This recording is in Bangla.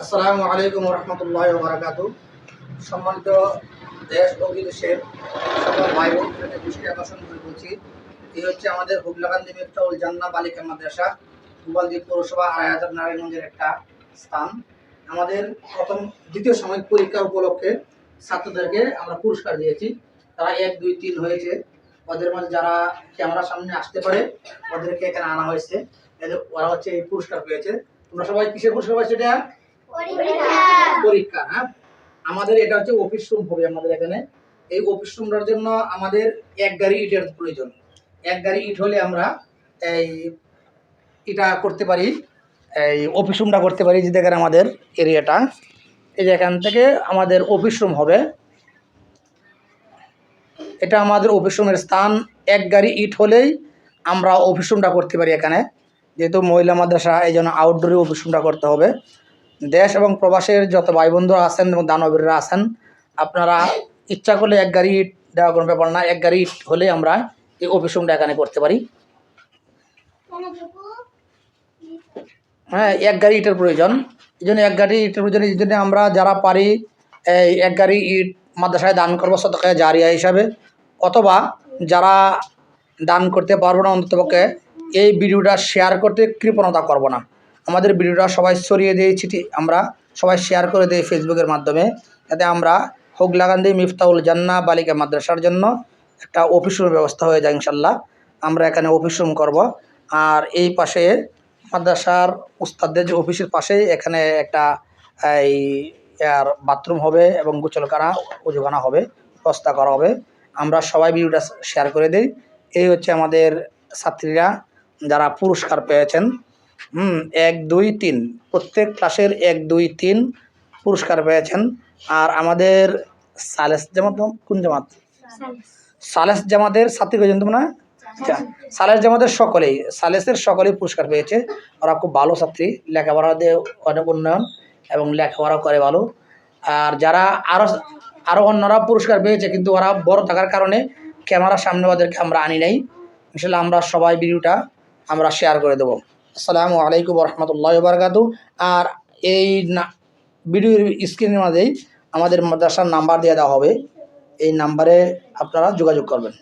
আসসালামু আলাইকুম রহমতুল্লাহি ওয়া বারাকাতুহু। সম্মানিত দেশ ও বিদেশের সকল ভাই বোনদের দৃষ্টি আকর্ষণ করে বলছি, এই হচ্ছে আমাদের হুগলাকান্দি মিফতাহুল জান্নাহ বালিকা মাদ্রাসা, গোপালদী পৌরসভা আড়াইহাজার নারায়ণগঞ্জের একটা স্থান। আমাদের দ্বিতীয় সাময়িক পরীক্ষা উপলক্ষে ছাত্রদেরকে আমরা পুরস্কার দিয়েছি। তারা 1, 2, 3 হয়েছে। ওদের মাঝে যারা ক্যামেরার সামনে আসতে পারে ওদেরকে এখানে আনা হয়েছে। ওরা হচ্ছে এই পুরস্কার পেয়েছে। তোমরা সবাই কিসের পুরস্কার পাইছো? এটা পরীক্ষা। হ্যাঁ, আমাদের এটা হচ্ছে অফিস রুম হবে আমাদের এখানে। এই অফিস রুমটার জন্য আমাদের 1 গাড়ি ইটের প্রয়োজন। 1 গাড়ি ইট হলে আমরা এই এটা করতে পারি, এই অফিস রুমটা করতে পারি। যে দেখেন আমাদের এরিয়াটা, এই যে এখান থেকে আমাদের অফিস রুম হবে। এটা আমাদের অফিস রুমের স্থান। 1 গাড়ি ইট হলেই আমরা অফিস রুমটা করতে পারি এখানে। যেহেতু মহিলা মাদ্রাসা, এই জন্য আউটডোরে অফিস রুমটা করতে হবে। দেশ এবং প্রবাসের যত ভাই বন্ধুরা আছেন এবং দানবীররা আছেন, আপনারা ইচ্ছা করলে 1 গাড়ি ইট দেওয়া কোনো ব্যাপার না। 1 গাড়ি ইট হলে আমরা এই অফিস রুমটা এখানে করতে পারি। হ্যাঁ, 1 গাড়ি ইটের প্রয়োজন। এই জন্য 1 গাড়ি ইটের প্রয়োজন। এই জন্য আমরা যারা পারি এই 1 গাড়ি ইট মাদ্রাসায় দান করবো সদকায়ে জারিয়া হিসাবে, অথবা যারা দান করতে পারবো না অন্ততপক্ষে এই ভিডিওটা শেয়ার করতে কৃপণতা করব না। আমাদের ভিডিওটা সবাই ছড়িয়ে দিয়ে আমরা সবাই শেয়ার করে দিই ফেসবুকের মাধ্যমে, যাতে আমরা হুগলাকান্দি মিফতাহুল জান্নাহ বালিকা মাদ্রাসার জন্য একটা অফিস রুমের ব্যবস্থা হয়ে যায়। ইনশাল্লাহ আমরা এখানে অফিস রুম করবো। আর এই পাশে মাদ্রাসার উস্তাদদের যে অফিসের পাশেই এখানে একটা এই বাথরুম হবে এবং গোসলখানা উজুখানা হবে, ব্যবস্থা করা হবে। আমরা সবাই ভিডিওটা শেয়ার করে দিই। এই হচ্ছে আমাদের ছাত্রীরা যারা পুরস্কার পেয়েছেন। 1, 2, 3 প্রত্যেক ক্লাসের 1, 2, 3 পুরস্কার পেয়েছেন। আর আমাদের সালেস জামাত, কোন জামাত? সালেস জামাতের ছাত্রী পেয়েছেন তোমরা? সালেস জামাতের সালেসের সকলেই পুরস্কার পেয়েছে। ওরা খুব ভালো ছাত্রী, লেখাপড়া দিয়ে অনেক উন্নয়ন এবং লেখাপড়া করে ভালো। আর যারা আরও অন্যরা পুরস্কার পেয়েছে, কিন্তু ওরা বড় থাকার কারণে ক্যামেরার সামনে ওদেরকে আমরা আনি নাই। ইনশাল্লাহ আমরা সবাই ভিডিওটা আমরা শেয়ার করে দেবো। আসসালামু আলাইকুম রহমতুল্লাহি ওয়া বারাকাতুহু। আর এই ভিডিওর স্ক্রিনের মাঝেই আমাদের মাদ্রাসার নাম্বার দিয়ে দেওয়া হবে। এই নাম্বারে আপনারা যোগাযোগ করবেন।